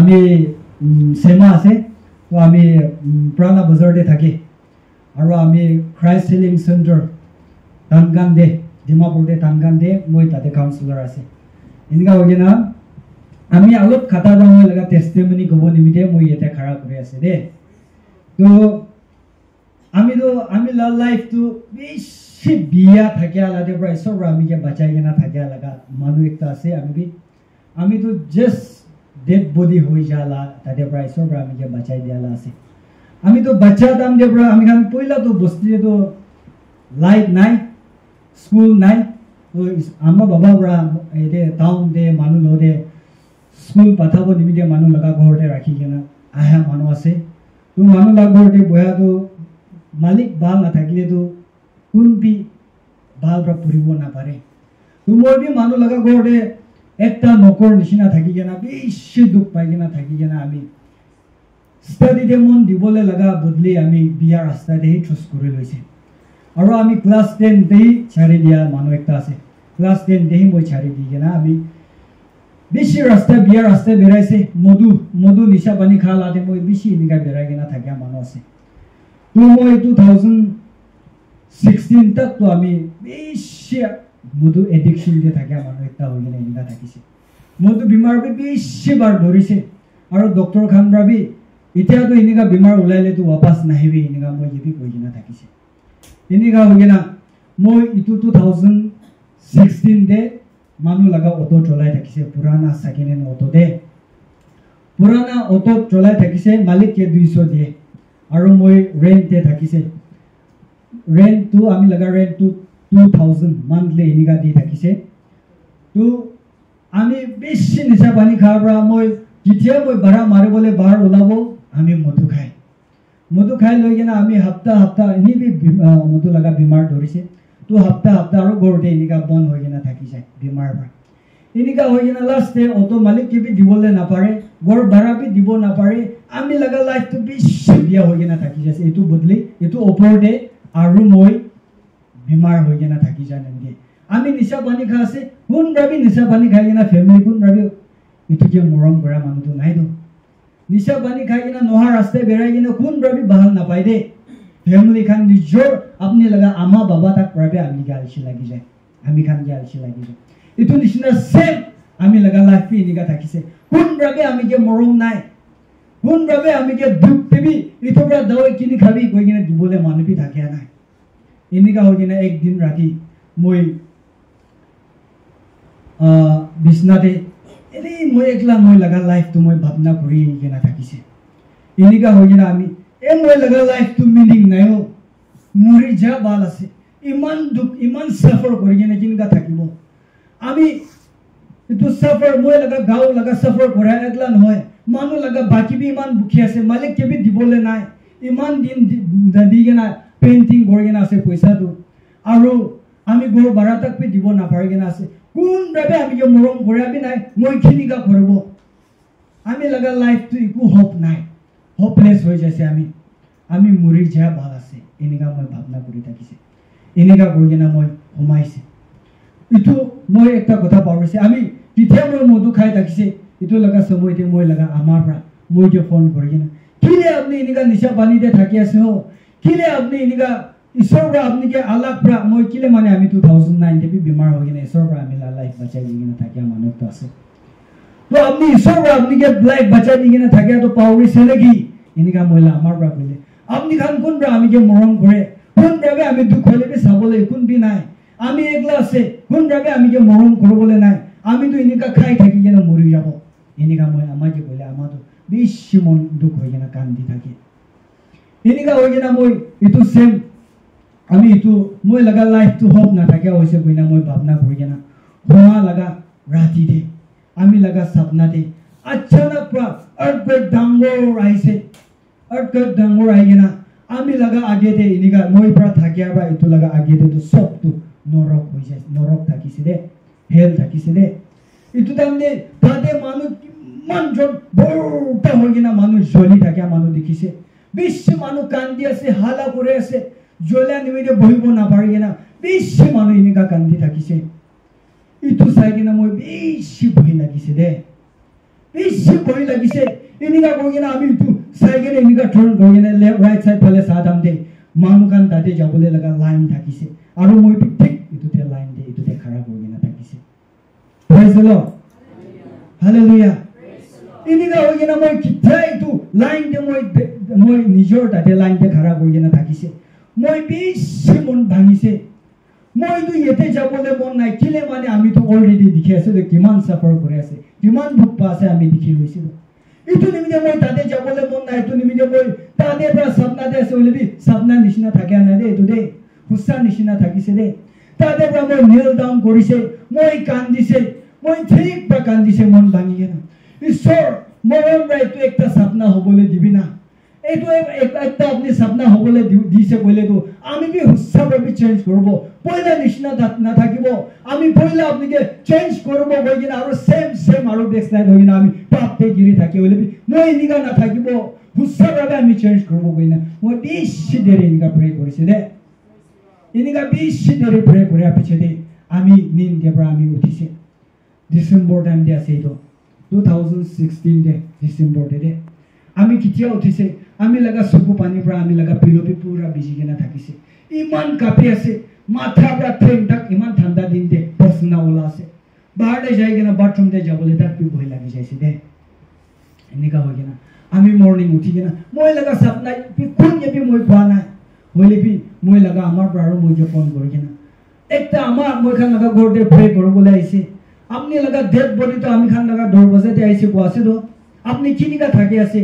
আমি সেমা আছে তো আমি পুৰানা বাজাৰতে থাকি আৰু আমি ক্ৰাইষ্ট হিলিং সেন্টাৰ তানগান্দে ডিমাপুৰতে তানগান্দে মই তাতে কাউন্সিলৰ আছে এনেকা হৈ না আমি অলপ খাতা ৰং লগা টেষ্টিমনি ক'ব নিমিতে মই ইয়াতে খাৰা কৰি আছে দে তো আমি লাইফ তো বেছি বিয়া থাকিয়া লাগে পৰা ঈশ্বৰ আমিকে বাঁচাই কিনা থাকিয়া লগা মানুহ একটা আছে আমি তো জাস্ট ডেড বডি হৈ जाला তাতে পৰা ঈশ্বৰ আমিকে বাঁচাই দিয়ালা আছে আমি তো বাচ্চা দাম দে পৰা আমি খান পইলা তো বস্তি তো লাইট নাই স্কুল নাই তো আমাৰ বাবা পৰা এতে টাউন দে মানুহ লদে স্কুল পাঠাব নিমিতে মানুহ লগা ঘৰতে ৰাখি কিনা আহা মানুহ আছে তো মানুহ লগা ঘৰতে বয়া তো মালিক ভাল নাথাকিলে তো কোনবি ভাল পৰা পঢ়িব নাপাৰে তো মই বি মানুহ লগা ঘৰতে একটা নকৰ নিচিনা থাকি কিনা বেছি দুখ পাই কিনা থাকি কিনা আমি স্টাডি দে মন দিবলৈ লগা বদলি আমি বিয়াৰ ৰাস্তাতে চুজ কৰি লৈছে আৰু আমি ক্লাছ 10 দেই ছাৰি দিয়া মানুহ একটা আছে ক্লাছ 10 দেই মই ছাৰি দি কিনা আমি বেছি ৰাস্তা বিয়াৰ ৰাস্তা বেৰাইছে মধু নিচা পানী খালাতে মই বেছি নিগা বেৰাই কিনা থাকিয়া মানুহ আছে তো মই 2016 তক তো আমি বেছি মধু এডিকশন দে থাকিয়া মানুহ একটা হৈ কিনা নিগা থাকিছে মধু বিমাৰ বেছি বাৰ ধৰিছে আৰু ডক্টৰ খান ৰাবি এতিয়া তো এনেকা বিমাৰ ওলাইলে তো वापस নাহিবি এনেকা মই জিবি কৈ কিনা থাকিছে এনেকা হৈ কিনা মই 2016 দে মানুহ লগা অটো চলাই থাকিছে পুৰানা সেকেন্ড হেণ্ড অটো দে পুৰানা অটো চলাই থাকিছে মালিককে 200 দিয়ে আৰু মই ৰেন্ট দে থাকিছে ৰেন্ট তো আমি লগা ৰেন্ট তো 2000 মান্থলি এনেকা দি থাকিছে তো আমি বেছি নিচা পানী খাবৰা মই যেতিয়া মই ভাড়া মাৰিবলৈ বাৰ ওলাব আমি মধু খাই লৈ কিনা আমি হপ্তা এনে মধু লগা বিমাৰ ধৰিছে তো হপ্তা আৰু ঘৰতে এনেকা বন হৈ কিনা থাকি যায় বিমাৰ পৰা এনেকা হৈ কিনা লাষ্টে অটো মালিক কি দিবলৈ নাপাৰে ঘৰ ভাড়া বি দিব নাপাৰে আমি লগা লাইফটো বেছি বিয়া হৈ কিনা থাকি যায় এইটো বদলি এইটো ওপৰতে আৰু মই বিমাৰ হৈ কিনা থাকি যায় নেকি আমি নিচা পানী খাই আছে কোন ৰাবি নিচা পানী খাই কিনা ফেমিলি কোন ৰাবি এইটো যে মৰম কৰা মানুহটো নাই তো নিচা পানী খাই কিনা নহা ৰাস্তায় বেৰাই কিনা কোন ৰাবি ভাল নাপায় দে ফেমিলি খান নিজৰ আপনি লগা আমা বাবা তাক ৰাবি আমি গালছি লাগি যায় আমি খান গালছি লাগি যায় এইটো নিচিনা সেম আমি লগা লাইফ এনেকা থাকিছে কোন ৰাবি আমি যে মৰম নাই কোন ৰাবি আমি যে দুখ দেবি এইটো পৰা দাৱাই কিনি খাবি কৈ কিনা দিবলৈ মানুহ থাকে নাই এনেকা হৈ কিনা একদিন ৰাতি মই বিছনাতে এনে মই একলা মই লগা লাইফটো মই ভাবনা কৰি কিনা থাকিছে এনেকা হৈ কিনা আমি মই লগা লাইফটো মিনিং নাই মৰি যা ভাল আছে ইমান দুখ ইমান সাফাৰ কৰি কিনা কিনকা থাকিব আমি এইটো সাফাৰ মই লগা গাঁও লগা সাফাৰ কৰা একলা নহয় মানুহ লগা বাকী বি ইমান দুখী আছে মালিক কেবি দিবলৈ নাই ইমান দিন দি কিনা পেইন্টিং কৰি কিনা আছে পইচাটো আৰু আমি ঘৰ ভাড়া তাক বি দিব নাপাৰি কিনা আছে কোন ৰাবে আমি যে মৰম কৰাবি নাই মই খিনিকা কৰিব আমি লগা লাইফটো একো হোপ নাই হোপলেছ হৈ যাইছে আমি মৰি যা ভাল আছে এনেকা মই ভাবনা কৰি থাকিছে এনেকা কৰি কিনা মই সোমাইছে ইটো মই একটা কথা পাহৰিছে আমি তেতিয়া মই মধু খাই থাকিছে ইটো লগা সময়তে মই লগা আমাৰ পৰা মই যে ফোন কৰি কিনা কিলে আপুনি এনেকা নিচা পানীতে থাকি আছে হ কিলে আপুনি এনেকা ঈশ্বৰ পৰা আপুনি কে আলাপ পৰা মই কিলে মানে আমি 2009 তে বিমাৰ হৈ কিনা ঈশ্বৰ পৰা আমি লাইফ বাঁচাই দি কিনা থাকিয়া মানুহটো আছে তো আপুনি ঈশ্বৰ পৰা আপুনি কে লাইফ বাঁচাই দি কিনা থাকিয়া তো পাহৰিছে নেকি এনেকা মহিলা আমাৰ পৰা কইলে আপনি খান কোন পৰা আমি যে মৰম কৰে কোন বাবে আমি দুখ হলে বি চাবলৈ কোন বি নাই আমি একলা আছে কোন বাবে আমি যে মৰম কৰিবলৈ নাই আমি তো এনেকা খাই থাকি কিনা মৰি যাব এনেকা মই আমাৰ যে কইলে আমাতো বেছি মন দুখ হৈ কিনা কান্দি থাকে এনেকা হৈ কিনা মই ইটো সেম আমি ইটো মই লগা লাইফটো হোপ নাথাকে হৈছে কইনা মই ভাবনা কৰি কিনা হোৱা লগা ৰাতি দে আমি লগা সপনাতে अचानक পৰা আৰ্থকুৱেক ডাঙৰ আহিছে আৰ্থকুৱেক ডাঙৰ আহি কিনা আমি লগা আগেতে এনেকা মই পৰা থাকিয়া বা ইটো লগা আগেতে তো সবটো নৰক হৈ যায় নৰক থাকিছে দে হেল থাকিছে দে ইটো তাৰমানে তাতে মানুহ কিমান জন বৰটা হৈ কিনা মানুহ জ্বলি থাকিয়া মানুহ দেখিছে বেছি মানুহ কান্দি আছে হালা কৰি আছে জ্বলা নিমিতে বহিব নাপাৰি কিনা বেছি মানুহ এনেকা কান্দি থাকিছে ইটো চাই কিনা মই বেছি ভয় লাগিছে দে বেছি ভয় লাগিছে এনেকা কৈ কিনে আমি চাই কিনে এনেকা টাৰ্ণ কৰি কিনে ৰাইট চাইড ফালে চাহ দাম দে মানুহ খান তাতে যাবলৈ লগা লাইন থাকিছে আৰু মই ঠিক ইটোতে লাইন দে ইটোতে খাৰা কৰি কিনে থাকিছে প্ৰেজ দ্য লৰ্ড হালেলুয়া এনেকা হৈ কিনে মই কিতিয়া এইটো লাইন দে মই নিজৰ তাতে লাইন দে খাৰা কৰি কিনে থাকিছে মই বেছি মন ভাঙিছে মইতো ইয়াতে যাবলৈ মন নাই কিলে মানে আমিতো অলৰেডি দেখি আছো কিমান চাফাৰ কৰি আছে কিমান দুখ পা আছে আমি দেখি লৈছিলো এইটো নিমিত্তে মই তাতে যাবলৈ মন নাই এইটো নিমিত্তে মই তাতে পৰা সপনাতে আছে বুলি সপনা নিচিনা থাকে নাই দে এইটো দে হুচ্চা নিচিনা থাকিছে দে তাতে পৰা মই নীল ডাউন কৰিছে মই কান্দিছে মই ঠিক পৰা কান্দিছে মন ভাঙি কিনে ঈশ্বৰ মৰম ৰাইটো একটা সপনা হ'বলৈ দিবি না এইটো একটা আপনি সপনা হ'বলৈ দিছে কইলেতো আমি বি হুচ্চা ভাবে চেঞ্জ করব পয়লা নিচিনা নাথাকিব আমি পয়লা আপনাকে চেঞ্জ করব কই কিনা আৰু সেম আৰু বেকস্লাইড হৈ কিনা আমি পাপতে গিৰি থাকি হলে মই এনেকা নাথাকিব হুচ্চা ভাবে আমি চেঞ্জ কৰব কইনা মই বেছি দেৰি এনেকা প্ৰে কৰিছে দে এনেকা বেছি দেৰি প্ৰে কৰাৰ পিছতে আমি নিন্দে পৰা আমি উঠিছে ডিসেম্বৰ টাইম দে আছে এইটো 2016 দে ডিসেম্বৰ দে আমি কিতিয়া উঠিছে আমি লগা চকু পানী পৰা আমি লগা পিলপি পুৰা বিজি কিনা থাকিছে ইমান কাপি আছে মাথা পৰা ঠেং তাক ইমান ঠাণ্ডা দিন দে পছনা ওলা আছে বাহিৰতে যাই কিনা বাথৰুম দে যাবলৈ তাক ভয় লাগি যাইছে দে এনেকা হৈ কিনা আমি মৰ্নিং উঠি কিনা মই লগা সপনা কোন যেবি মই পোৱা নাই হলে বি মই লগা আমাৰ পৰা আৰু মই যে ফোন কৰি কিনা একটা আমাৰ মই খান লগা ঘৰতে প্ৰে কৰিবলৈ আহিছে আপনি লগা ডেড বডি তো আমি খান লগা 10 বজাতে আহিছে কোৱাছে তো আপনি কিনিকা থাকে আছে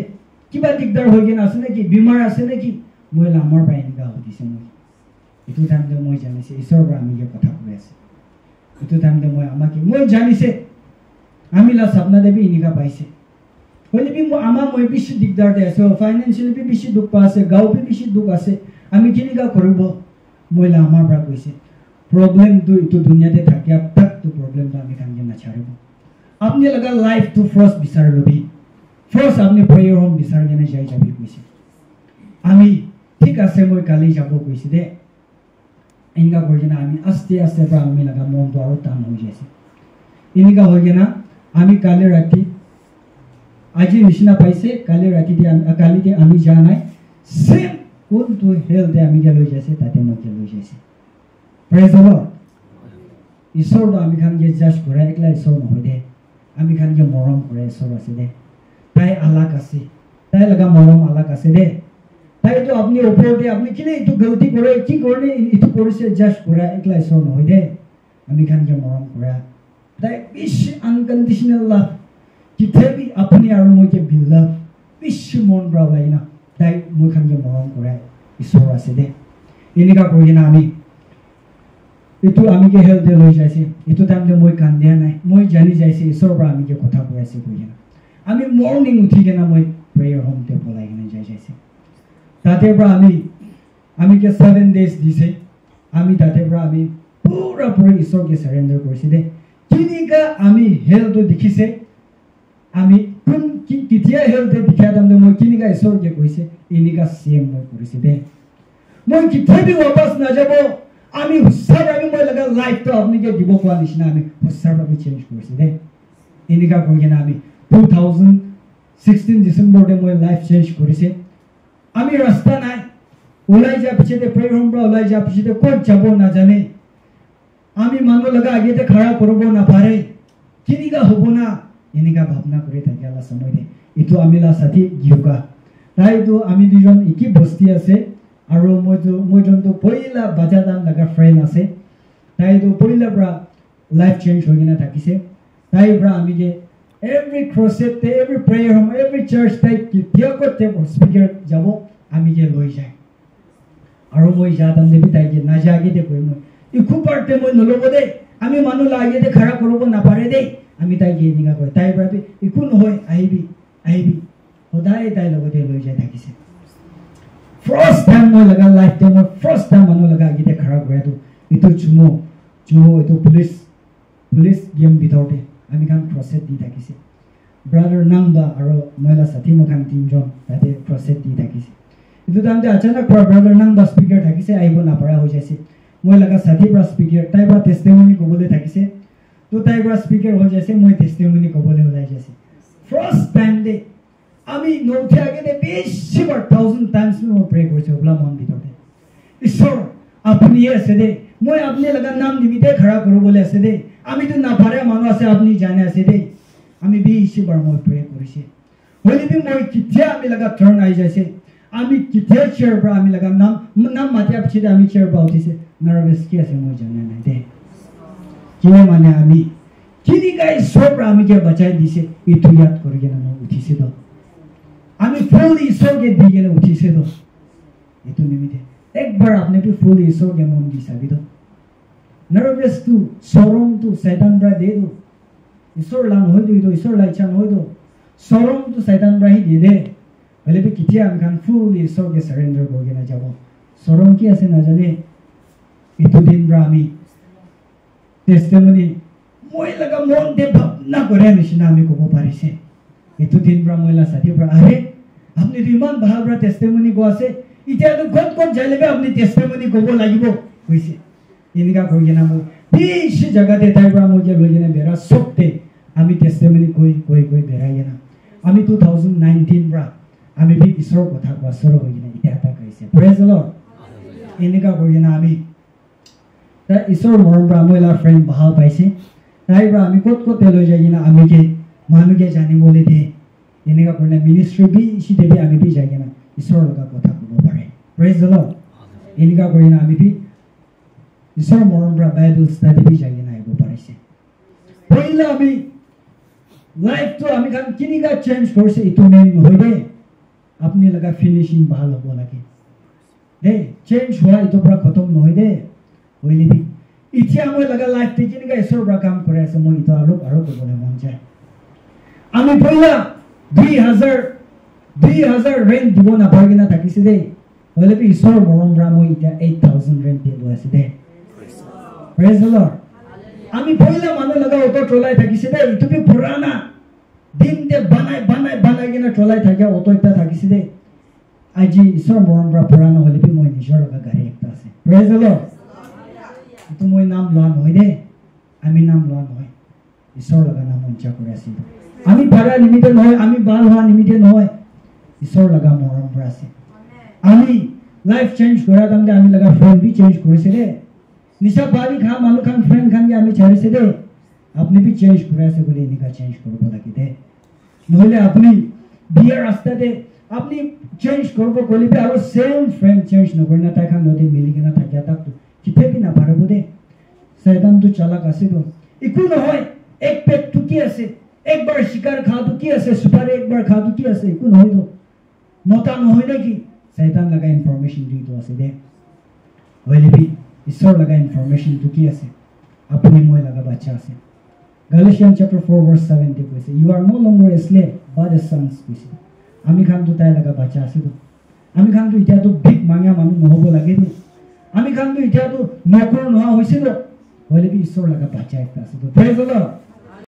কিবা দিগদাৰ হৈ কিনা আছে নেকি বিমাৰ আছে নেকি মই আমাৰ পৰা এনেকা সুধিছে মই এইটো টাইমতে মই জানিছে ঈশ্বৰৰ পৰা আমি যে কথা কৈ আছে এইটো টাইমতে মই জানিছে আমি লা সপনা দেবি এনেকা পাইছে হলে বি মই বেছি দিগদাৰতে আছে ফাইনেন্সিয়েলি বি বেছি দুখ পা আছে গাঁও বি বেছি দুখ আছে আমি কেনেকা কৰিব মই আমাৰ পৰা কৈছে প্ৰব্লেমটো এইটো দুনিয়াতে থাকে তাকটো প্ৰব্লেমটো আমি কামকে নাছাৰিব আপনি লগা লাইফটো ফাৰ্ষ্ট বিচাৰ লবি ফাৰ্ষ্ট আপনি প্ৰেয়াৰ হোম বিচাৰ কেনে যাই যাবি কৈছে আমি ঠিক আছে মই কালি যাব কৈছে দে এনেকা কৰি কিনে আমি আস্তে আস্তে পৰা আমি লগা মনটো আৰু টান হৈ যাইছে এনেকা হৈ কিনে আমি কালি ৰাতি আজি নিচিনা পাইছে কালি কালিতে আমি যা নাই সেম কোনটো হেল্থে আমি লৈ যাইছে তাতে মই লৈ যাইছে প্ৰেজ দ্য লৰ্ড ঈশ্বৰটো আমি খান যে জাজ কৰে একলা ঈশ্বৰ নহয় দে আমি খান যে মৰম কৰে ঈশ্বৰ আছে দে তাই আলাক আছে তাই লগা মৰম আলাক আছে দে তাইতো আপনি ওপৰতে আপনি কিনে এইটো গলতি কৰে কি কৰে এইটো কৰিছে জাজ কৰা একলা ঈশ্বৰ নহয় দে আমি খান যে মৰম কৰা তাই বেছি আনকণ্ডিশনেল লাভ কিতেবি আপনি আৰু মই যে বিলভ বেছি মন পৰা ওলাই না তাই মই খান যে মৰম কৰা ঈশ্বৰ আছে দে এনেকা কৰি কিনে আমি এইটো আমি যে হেল্থে লৈ যাইছে এইটো টাইমতে মই কান্দিয়া নাই মই জানি যাইছে ঈশ্বৰৰ পৰা আমি যে কথা কৈ আছে কৈ কিনে আমি মৰ্নিং উঠি কিনে মই প্ৰেয়াৰ হোমতে পলাই কিনে যাইছে তাতে পৰা আমি যে 7 days দিছে আমি তাতে পৰা আমি পুৰা ঈশ্বৰকে সাৰেন্ডাৰ কৰিছে দে কিনিকা আমি হেল্থটো দেখিছে আমি কোন কিতিয়া হেল্থে দেখা দামে মই কিনিকা ঈশ্বৰকে কৈছে এনিকা সেম মই কৰিছে দে মই কিতাবি वापस না যাব আমি হুচ্চাৰ আমি মই লগা লাইফটো আপনিকে দিব কোৱা নিচিনা আমি হুচ্চাৰ ভাবে চেঞ্জ কৰিছে দে এনিকা কৰি কিনে আমি 2016 ডিসেম্বৰতে মই লাইফ চেঞ্জ কৰিছে আমি ৰাস্তা নাই ওলাই যা পিছতে প্ৰেয়াৰ হোম পৰা ওলাই যা পিছতে ক'ত যাব না জানে আমি মানুহ লগা আগেতে খাৰা কৰিব না পাৰে কিনিকা হ'ব না এনিকা ভাবনা কৰি থাকে আলা সময় দে ইটো আমি লা সাথী গিয়োকা তাইতো আমি দুজন একি বস্তি আছে আৰু মই জন্তু পইলা বাজাদান লগা ফ্ৰেন্ড আছে তাইতো পইলা পৰা লাইফ চেঞ্জ হৈ কিনে থাকিছে তাই পৰা আমি যে every crusade every prayer home every church তাই কিতিয়া করতে স্পিকার যাব আমি যে লৈ যায় আৰু মই যাদাম দেবি তাই যে না জাগে দে কই মই ইকু পারতে মই নলব দে আমি মানু লাগে দে খাড়া করব না পারে দে আমি তাই যে নিগা কই তাই ভাবি ইকু নহয় আইবি সদায় তাই লগতে লৈ যায় থাকিছে ফার্স্ট টাইম মই লগা লাইফ টাইম ফার্স্ট টাইম মানু লগা গিতে খাড়া কৰে তো ইটো চুমো ইটো পুলিশ গেম ভিতৰতে আমি কাম প্ৰসেস দি থাকিছে ব্ৰাদাৰ নামদা আৰু মহিলা সাথী মখান তিনজন তাতে প্ৰসেস দি থাকিছে ইটো টাইমতে আচানক ব্ৰাদাৰ নামদা স্পিকাৰ থাকিছে আইব না পৰা হৈ যাইছে মই লগা সাথী পৰা স্পিকাৰ তাই পৰা টেষ্টিমনি কবলৈ থাকিছে তো তাই পৰা স্পিকাৰ হৈ যাইছে মই টেষ্টিমনি কবলৈ ওলাই যাইছে ফার্স্ট টাইম দে আমি নৌঠে আগে দে বেশিবার 1000 টাইমস মই প্রে করেছি ওগুলা মন ভিতরে ঈশ্বর আপনি আছে দে মই আপনি লাগা নাম নিমিতে খড়া করব বলে আছে দে আমি তো না পারে মানুষ আছে আপনি জানে আছে দে আমি বেশিবার মই প্রে করেছি হইলে বি মই কিথে আমি লাগা টার্ন আই যাইছে আমি কিথে চেয়ার পর আমি লাগা নাম মাতে আপছি আমি চেয়ার পর উঠিছে নার্ভাস কি আছে মই জানে না দে কিনে মানে আমি কিনি গাই সব আমি কে বাঁচাই দিছে ইটু ইয়াদ করে কেন মই উঠিছে তো আমি ফুল ঈশ্বরকে দিয়ে গেলে উঠিছে তো এতো নিমিতে একবার আপনি भी ফুল ঈশ্বরকে মন দি সাবি তো নার্ভাস তু সরম তু শয়তান ব্রা দে দো ঈশ্বর লান হই দো ঈশ্বর লাইছান হই দো সরম তু শয়তান ব্রা হি দে দে বলে भी কিতিয়া আমি খান ফুল ঈশ্বরকে সারেন্ডার করে না যাব সরম কি আছে না জানে এতো দিন ব্রা আমি টেস্টিমনি মই লাগা মন দে ভাবনা করে নিছিনা আমি কব পারিছে এতো দিন ব্রা মইলা সাথী ব্রা আরে আপনি রিমান ভালব্রা টেস্টিমনি গো আছে ইতিয়া তো কত কত যাইলেবে আপনি টেস্টিমনি কব লাগিব কইছে ইনিকা কই না মই বিশ জায়গাতে তাইব্রা মই যে লইনা বেরা সবতে আমি টেস্টিমনি কই বেরাই না আমি 2019 ব্রা আমি বি ঈশ্বর কথা কোৱা সৰ হই না ইতিয়া তা কইছে প্ৰেজ দ্য লৰ্ড ইনিকা কই না আমি তা ঈশ্বৰ মৰম ব্ৰা মইলা ফ্রেন্ড ভাল পাইছে তাইব্রা আমি কত কত লৈ যাই না আমি কে মানুকে জানিবলৈ দে এনেকা কৰিলে মিনিষ্ট্ৰি বি ইসি দেবি আমি বি যাই না ঈশ্বৰৰ লগত কথা ক'ব পাৰে প্ৰেজ দ্য লৰ্ড এনেকা কৰি না আমি বি ঈশ্বৰৰ মৰম পৰা বাইবেল ষ্টাডি বি যাই না আহিব পাৰিছে পহিলা আমি লাইফটো আমি কাম কিনিকা চেঞ্জ কৰিছে ইটো মেইন নহয় দে আপুনি লগা ফিনিশিং ভাল হ'ব লাগে দে চেঞ্জ হোৱা ইটো পৰা খতম নহয় দে পহিলি বি ইতিয়া মই লগা লাইফটো কিনিকা ঈশ্বৰৰ পৰা কাম কৰি আছে মই ইটো আৰু ক'বলৈ মন যায় আমি পহিলা 2000 রেন্ট দিব না পারগে না থাকিছে দে হলে বি ঈশ্বর মরম ব্রাহ্ম ইটা 8000 রেন্ট দিব আছে দে প্রেজ দ্য লর্ড আমি পহিলা মানু লাগা অটো ট্রলাই থাকিছে দে ইটো বি পুরানা দিন দে বানাই গিনা ট্রলাই থাকে অটো একটা থাকিছে দে আজি ঈশ্বর মরম ব্রা পুরানা হলে বি মই নিজর লাগা গাড়ি একটা আছে প্রেজ দ্য লর্ড ইটো মই নাম লওয়া নহয় দে আমি নাম লওয়া নহয় ঈশ্বর লাগা নাম ইচ্ছা করে আছি আমি পারা নিমিতে নহয় আমি বাল হওয়া নিমিতে নহয় ঈশ্বর লাগা মরম ব্রা আছে আমি লাইফ চেঞ্জ করা দাম আমি লাগা ফ্রেন্ড भी চেঞ্জ করেছে রে নিশা বাড়ি খা মানু খান ফ্রেন্ড খান যে আমি ছাড়িছে দে আপনি भी চেঞ্জ করে আছে বলে নিকা চেঞ্জ করব লাগি দে নহলে আপনি বিয়ার রাস্তাতে আপনি চেঞ্জ করব কলিবে আর সেম ফ্রেন্ড চেঞ্জ ন করনা তাই খান নদী মিলি কিনা থাকে তা কিতে भी না পারব দে শয়তান তো চালাক আছে তো ইকু নহয় এক পেট টুকি আছে একবার শিকার খা তো কি আছে সুপার একবার খা তো কি আছে ইকু নহয় তো মতা নহয় নাকি শয়তান লাগা ইনফরমেশন দি তো আছে দে হইলে भी ঈশ্বর লাগা ইনফরমেশন তো কি আছে আপনি মই লাগা বাচ্চা আছে Galatians chapter 4 verse 70 কইছে you are no longer a slave but a sons কইছে আমি খান তো তাই লাগা বাচ্চা আছে তো আমি খান তো ইটা তো বিগ মাঙ্গা মানু নহব লাগে তো আমি খান তো ইটা তো নকর নোয়া হইছে তো হইলে भी ঈশ্বর লাগা বাচ্চা একটা আছে তো প্রেজ দ্য লর্ড